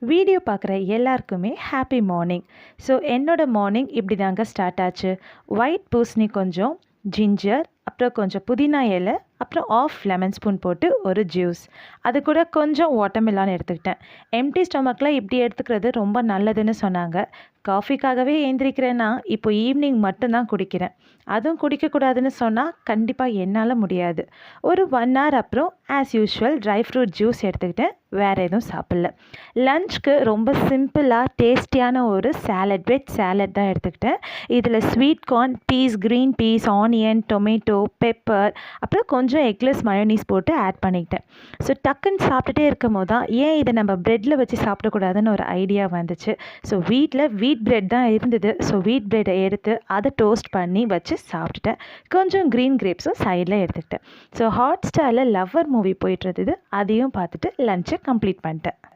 Video பார்க்குற எல்லாருக்குமே happy morning. So என்னோட மார்னிங் இப்படி தாங்க ஸ்டார்ட் ஆச்சு. ஒயிட் பூசணி கொஞ்சம், ஜிஞ்சர், அப்புறம் கொஞ்சம் புதினா இலை, அப்புறம் ஆஃப் லெமன் ஸ்பூன் போட்டு ஒரு ஜூஸ். அது கூட கொஞ்சம் வாட்டர்மெலான் எடுத்துக்கிட்டேன். எம்டி ஸ்டொமக்கில் இப்படி எடுத்துக்கிறது ரொம்ப நல்லதுன்னு சொன்னாங்க. காஃபிக்காகவே ஏந்திரிக்கிறேன்னா இப்போ ஈவினிங் மட்டும்தான் குடிக்கிறேன். அதுவும் குடிக்கக்கூடாதுன்னு சொன்னால் கண்டிப்பாக என்னால் முடியாது. ஒரு 1 hour அப்புறம் as usual dry fruit juice எடுத்துக்கிட்டேன். வேறு எதுவும் சாப்பிடல. லஞ்சுக்கு ரொம்ப சிம்பிளாக டேஸ்டியான ஒரு சாலட், வெஜ் சாலட் தான் எடுத்துக்கிட்டேன். இதில் sweet corn, peas, green peas, onion, tomato, pepper, அப்புறம் கொஞ்சம் எக்லெஸ் மயோனீஸ் போட்டு ஆட் பண்ணிக்கிட்டேன். ஸோ டக்குன்னு சாப்பிட்டுட்டே இருக்கும் போது தான் ஏன் இதை நம்ம ப்ரெட்டில் வச்சு சாப்பிடக்கூடாதுன்னு ஒரு ஐடியா வந்துச்சு. ஸோ வீட்டில் வீட் பிரெட் தான் இருந்தது. ஸோ வீட் பிரெட்டை எடுத்து அதை டோஸ்ட் பண்ணி வச்சு சாப்பிட்டுட்டேன். கொஞ்சம் க்ரீன் கிரேப்ஸும் சைடில் எடுத்துக்கிட்டேன். ஸோ ஹாட் ஸ்டாரில் லவ்வர் மூவி போயிட்டு இருந்தது. அதையும் பார்த்துட்டு லஞ்சை கம்ப்ளீட் பண்ணிட்டேன்.